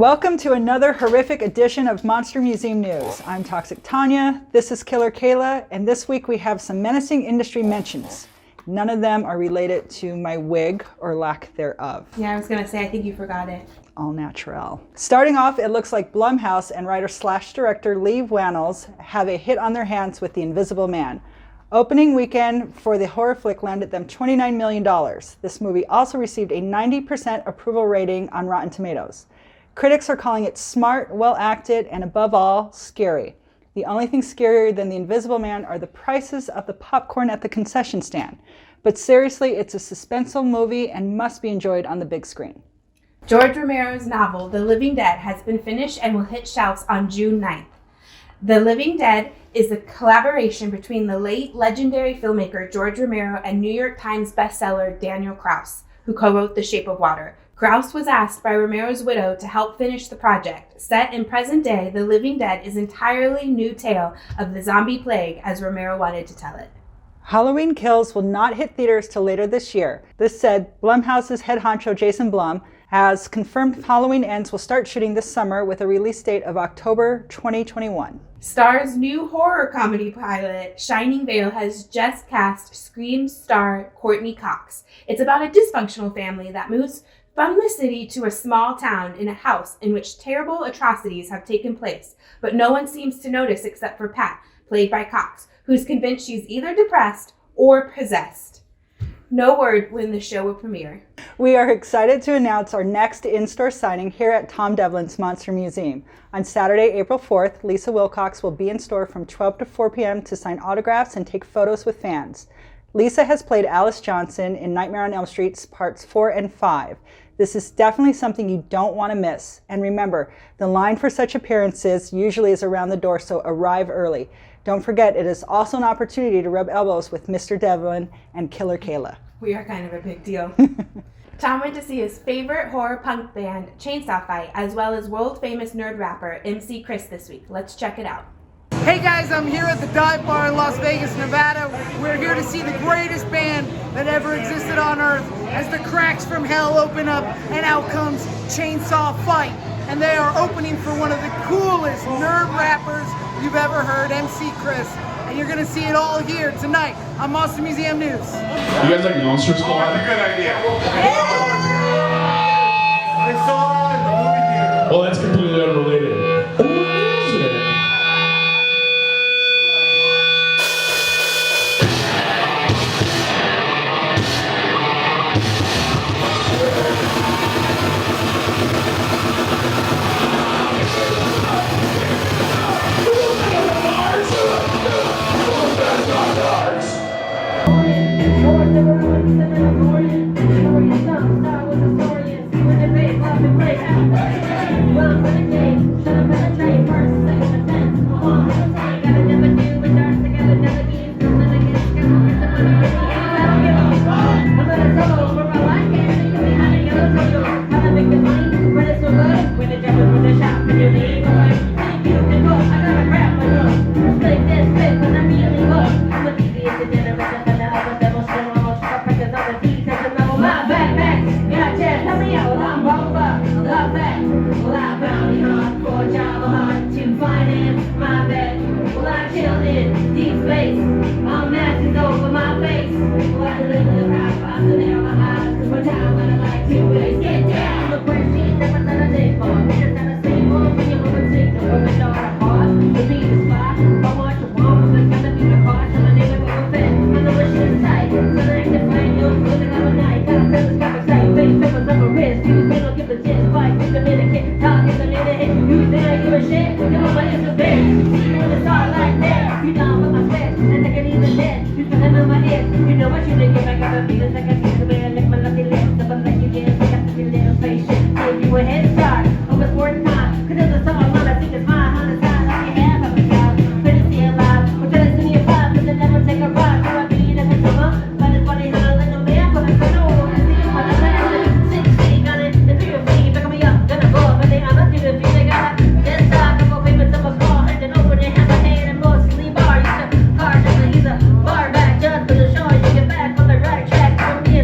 Welcome to another horrific edition of Monster Museum News. I'm Toxic Tanya, this is Killer Kayla, and this week we have some menacing industry mentions. None of them are related to my wig or lack thereof. Yeah, I was gonna say, I think you forgot it. All natural. Starting off, it looks like Blumhouse and writer/director Lee Wannells have a hit on their hands with The Invisible Man. Opening weekend for the horror flick landed them $29 million. This movie also received a 90% approval rating on Rotten Tomatoes. Critics are calling it smart, well acted, and above all, scary. The only thing scarier than The Invisible Man are the prices of the popcorn at the concession stand. But seriously, it's a suspenseful movie and must be enjoyed on the big screen. George Romero's novel, The Living Dead, has been finished and will hit shelves on June 9th. The Living Dead is a collaboration between the late legendary filmmaker George Romero and New York Times bestseller Daniel Kraus, who co-wrote The Shape of Water. Kraus was asked by Romero's widow to help finish the project. Set in present day, The Living Dead is an entirely new tale of the zombie plague as Romero wanted to tell it. Halloween Kills will not hit theaters till later this year. This said, Blumhouse's head honcho Jason Blum has confirmed Halloween Ends will start shooting this summer with a release date of October 2021. Starz' new horror comedy pilot, Shining Vale, has just cast Scream star Courtney Cox. It's about a dysfunctional family that moves from the city to a small town in a house in which terrible atrocities have taken place, but no one seems to notice except for Pat, played by Cox, who's convinced she's either depressed or possessed. No word when the show will premiere. We are excited to announce our next in-store signing here at Tom Devlin's Monster Museum. On Saturday, April 4th, Lisa Wilcox will be in store from 12 to 4 p.m. to sign autographs and take photos with fans. Lisa has played Alice Johnson in Nightmare on Elm Street parts 4 and 5. This is definitely something you don't want to miss. And remember, the line for such appearances usually is around the door, so arrive early. Don't forget, it is also an opportunity to rub elbows with Mr. Devlin and Killer Kayla. We are kind of a big deal. Tom went to see his favorite horror punk band, Chainsaw Fight, as well as world-famous nerd rapper MC Chris this week. Let's check it out. Hey guys, I'm here at the Dive Bar in Las Vegas, Nevada. We're here to see the greatest band that ever existed on Earth as the cracks from hell open up and out comes Chainsaw Fight. And they are opening for one of the coolest nerd rappers you've ever heard, MC Chris. And you're gonna see it all here tonight on Monster Museum News. You guys like Monster Squad? That's a good idea. I saw it in the movie theater. Well, that's completely unrelated. Bar back, just for the show, you get back on the right track. From here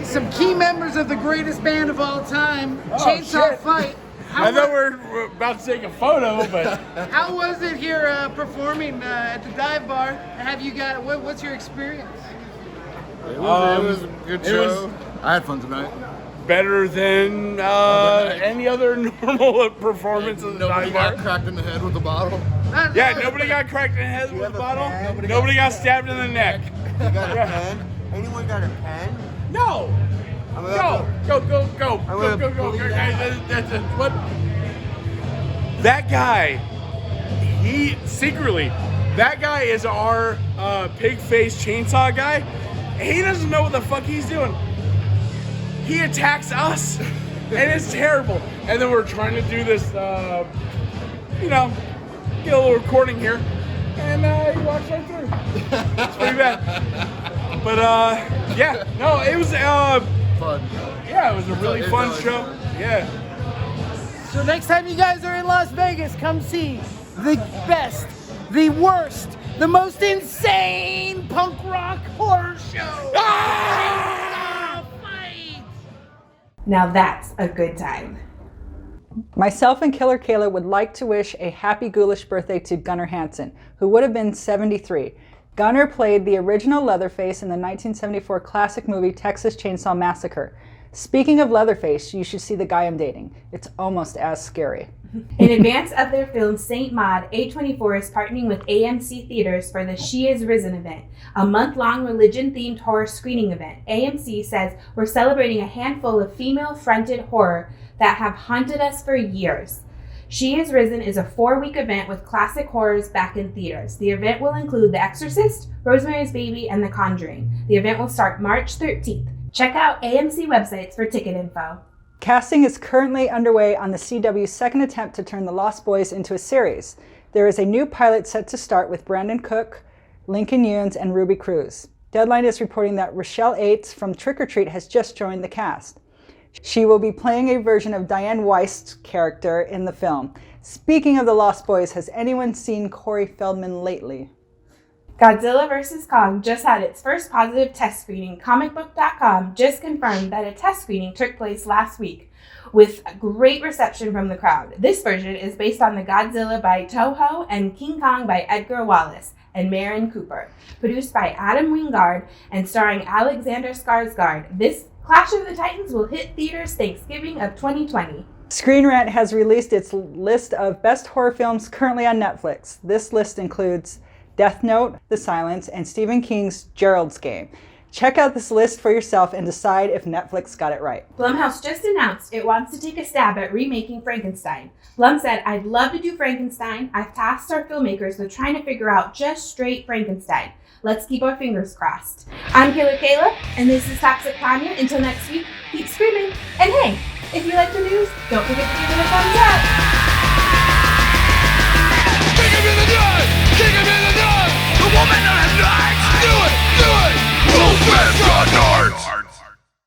some key members of the greatest band of all time, Chainsaw Fight. I thought we were about to take a photo, but How was it here performing at the dive bar? Have you got what's your experience? It was a good show. I had fun tonight. better than any other normal performance of the Nobody dive bar. got cracked in the head with a bottle. Yeah, nobody got cracked in the head with a bottle. Nobody got stabbed in the neck. You got a pen? Anyone got a pen? No. Go. What? That guy, that guy is our pig-faced chainsaw guy. He doesn't know what the fuck he's doing. He attacks us, and it's terrible. And then we're trying to do this, get a little recording here, and he walks right through. It's pretty bad. But it was Fun. Yeah, it was a really fun show. Yeah. So next time you guys are in Las Vegas, come see the best, the worst, the most insane punk rock horror show. Chainsaw Fight! Now that's a good time. Myself and Killer Kayla would like to wish a happy ghoulish birthday to Gunnar Hansen, who would have been 73. Gunnar played the original Leatherface in the 1974 classic movie Texas Chainsaw Massacre. Speaking of Leatherface, you should see The Guy I'm Dating. It's almost as scary. In advance of their film Saint Maud, A24 is partnering with AMC Theaters for the She Is Risen event, a month-long religion-themed horror screening event. AMC says we're celebrating a handful of female-fronted horror that have haunted us for years. She Is Risen is a 4-week event with classic horrors back in theaters. The event will include The Exorcist, Rosemary's Baby, and The Conjuring. The event will start March 13th. Check out AMC websites for ticket info. Casting is currently underway on the CW's second attempt to turn The Lost Boys into a series. There is a new pilot set to start with Brandon Cook, Lincoln Yunes, and Ruby Cruz. Deadline is reporting that Rochelle Aites from Trick or Treat has just joined the cast. She will be playing a version of Diane Weist's character in the film. Speaking of The Lost Boys, has anyone seen Corey Feldman lately? Godzilla vs. Kong just had its first positive test screening. Comicbook.com just confirmed that a test screening took place last week with great reception from the crowd. This version is based on the Godzilla by Toho and King Kong by Edgar Wallace and Maren Cooper. Produced by Adam Wingard and starring Alexander Skarsgård, this Clash of the Titans will hit theaters Thanksgiving of 2020. Screen Rant has released its list of best horror films currently on Netflix. This list includes Death Note, The Silence, and Stephen King's Gerald's Game. Check out this list for yourself and decide if Netflix got it right. Blumhouse just announced it wants to take a stab at remaking Frankenstein. Blum said, "I'd love to do Frankenstein. I've tasked our filmmakers with trying to figure out just straight Frankenstein. Let's keep our fingers crossed." I'm Kayla Kayla, and this is Toxic Tanya. Until next week, keep screaming. And hey, if you like the news, don't forget to give it a thumbs up.